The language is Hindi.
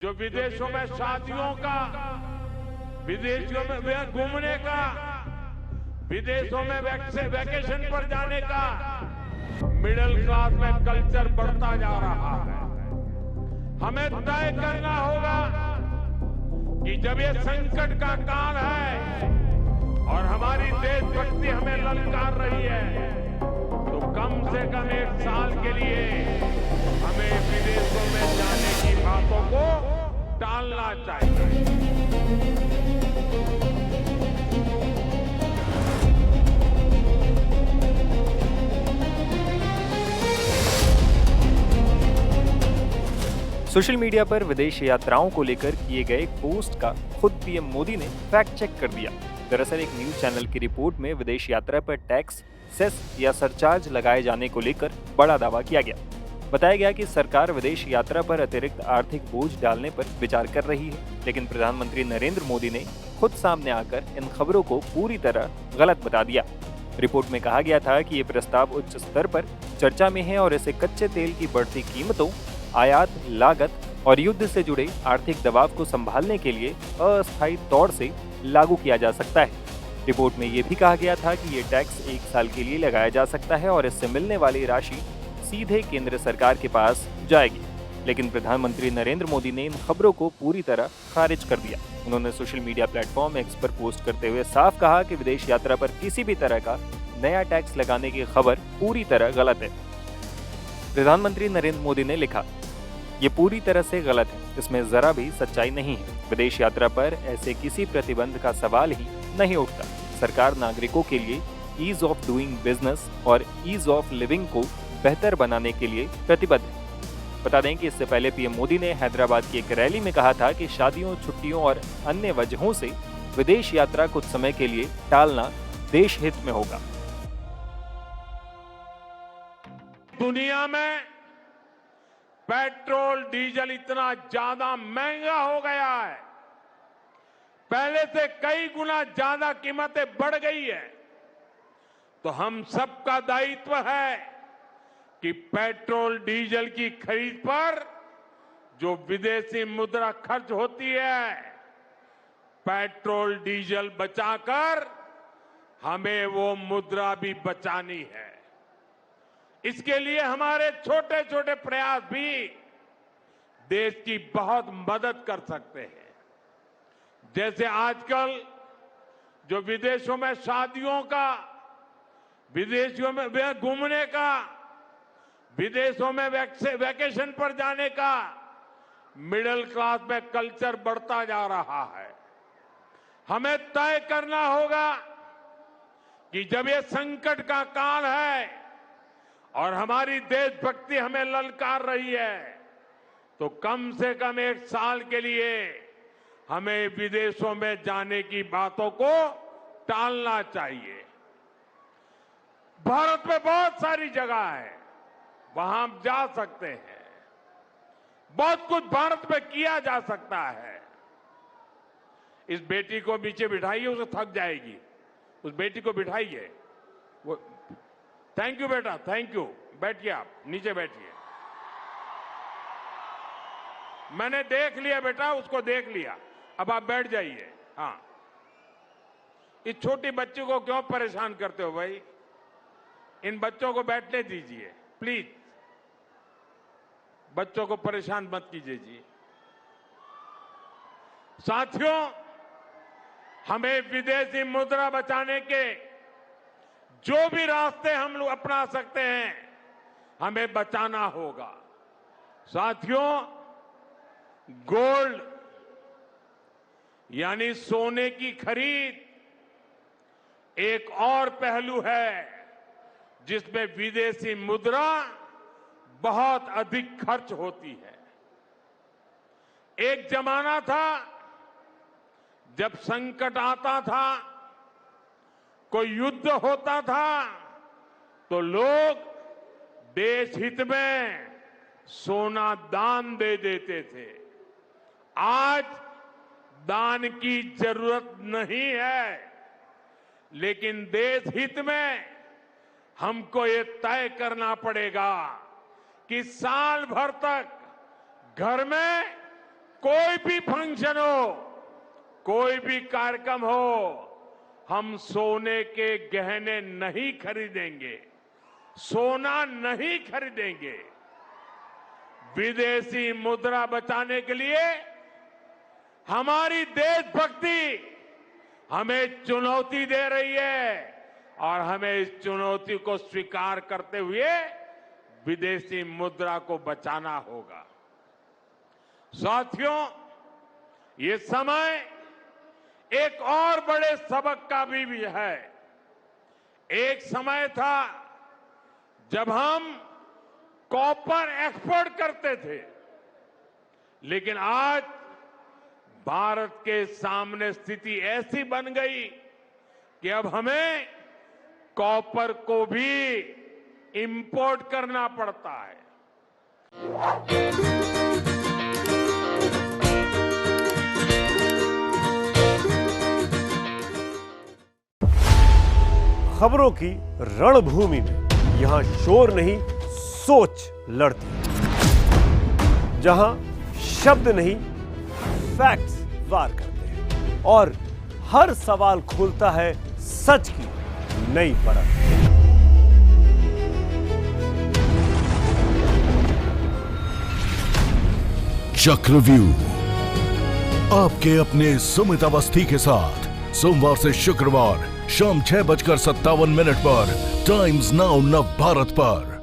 जो विदेशों में शादियों का, विदेशों में घूमने का, विदेशों में वैकेशन पर जाने का मिडिल क्लास में कल्चर बढ़ता जा रहा है। हमें तय करना होगा कि जब ये संकट का काल है और हमारी देशभक्ति हमें ललकार रही है, तो कम से कम एक साल के लिए हमें विदेशों में जाने की बातों को टालना चाहिए। सोशल मीडिया पर विदेश यात्राओं को लेकर किए गए एक पोस्ट का खुद पीएम मोदी ने फैक्ट चेक कर दिया। दरअसल एक न्यूज चैनल की रिपोर्ट में विदेश यात्रा पर टैक्स, सेस या सरचार्ज लगाए जाने को लेकर बड़ा दावा किया गया। बताया गया कि सरकार विदेश यात्रा पर अतिरिक्त आर्थिक बोझ डालने पर विचार कर रही है, लेकिन प्रधानमंत्री नरेंद्र मोदी ने खुद सामने आकर इन खबरों को पूरी तरह गलत बता दिया। रिपोर्ट में कहा गया था कि ये प्रस्ताव उच्च स्तर पर चर्चा में है और इसे कच्चे तेल की बढ़ती कीमतों, आयात लागत और युद्ध से जुड़े आर्थिक दबाव को संभालने के लिए अस्थायी तौर से लागू किया जा सकता है। रिपोर्ट में ये भी कहा गया था कि ये टैक्स 1 साल के लिए लगाया जा सकता है और इससे मिलने वाली राशि सीधे केंद्र सरकार के पास जाएगी। लेकिन प्रधानमंत्री नरेंद्र मोदी ने इन खबरों को पूरी तरह खारिज कर दिया। उन्होंने सोशल मीडिया प्लेटफॉर्म एक्स पर पोस्ट करते हुए साफ कहा कि विदेश यात्रा पर किसी भी तरह का नया टैक्स लगाने की खबर पूरी तरह गलत है। प्रधानमंत्री नरेंद्र मोदी ने लिखा, ये पूरी तरह से गलत है, इसमें जरा भी सच्चाई नहीं है। विदेश यात्रा पर ऐसे किसी प्रतिबंध का सवाल ही नहीं उठता। सरकार नागरिकों के लिए ईज ऑफ डूइंग बिजनेस और ईज ऑफ लिविंग को बेहतर बनाने के लिए प्रतिबद्ध है। बता दें कि इससे पहले पीएम मोदी ने हैदराबाद की एक रैली में कहा था कि शादियों, छुट्टियों और अन्य वजहों से विदेश यात्रा कुछ समय के लिए टालना देश हित में होगा। दुनिया में पेट्रोल डीजल इतना ज्यादा महंगा हो गया है, पहले से कई गुना ज्यादा कीमतें बढ़ गई है, तो हम सबका दायित्व है कि पेट्रोल डीजल की खरीद पर जो विदेशी मुद्रा खर्च होती है, पेट्रोल डीजल बचाकर हमें वो मुद्रा भी बचानी है। इसके लिए हमारे छोटे छोटे प्रयास भी देश की बहुत मदद कर सकते हैं। जैसे आजकल जो विदेशों में शादियों का, विदेशों में घूमने का, विदेशों में वैकेशन पर जाने का मिडिल क्लास में कल्चर बढ़ता जा रहा है। हमें तय करना होगा कि जब ये संकट का काल है और हमारी देशभक्ति हमें ललकार रही है, तो कम से कम एक साल के लिए हमें विदेशों में जाने की बातों को टालना चाहिए। भारत में बहुत सारी जगह है, वहां हम जा सकते हैं। बहुत कुछ भारत में किया जा सकता है। इस बेटी को नीचे बिठाइए, उसे थक जाएगी। उस बेटी को बिठाइए। वो थैंक यू बेटा, थैंक यू। बैठिए, आप नीचे बैठिए। मैंने देख लिया बेटा, उसको देख लिया, अब आप बैठ जाइए। हाँ, इस छोटी बच्ची को क्यों परेशान करते हो भाई? इन बच्चों को बैठने दीजिए प्लीज। बच्चों को परेशान मत कीजिए जी। साथियों, हमें विदेशी मुद्रा बचाने के जो भी रास्ते हम लोग अपना सकते हैं, हमें बचाना होगा। साथियों, गोल्ड यानी सोने की खरीद एक और पहलू है जिसमें विदेशी मुद्रा बहुत अधिक खर्च होती है। एक जमाना था जब संकट आता था, कोई युद्ध होता था, तो लोग देश हित में सोना दान दे देते थे। आज दान की जरूरत नहीं है, लेकिन देश हित में हमको ये तय करना पड़ेगा कि साल भर तक घर में कोई भी फंक्शन हो, कोई भी कार्यक्रम हो, हम सोने के गहने नहीं खरीदेंगे, सोना नहीं खरीदेंगे। विदेशी मुद्रा बचाने के लिए हमारी देशभक्ति हमें चुनौती दे रही है और हमें इस चुनौती को स्वीकार करते हुए विदेशी मुद्रा को बचाना होगा। साथियों, ये समय एक और बड़े सबक का भी है। एक समय था जब हम कॉपर एक्सपोर्ट करते थे, लेकिन आज भारत के सामने स्थिति ऐसी बन गई कि अब हमें कॉपर को भी इंपोर्ट करना पड़ता है। खबरों की रणभूमि में यहां शोर नहीं, सोच लड़ती है। जहां शब्द नहीं, फैक्ट्स वार करते हैं और हर सवाल खोलता है सच की नई परत। चक्रव्यूह आपके अपने सुमित अवस्थी के साथ सोमवार से शुक्रवार शाम 6:57 पर टाइम्स नाउ नव भारत पर।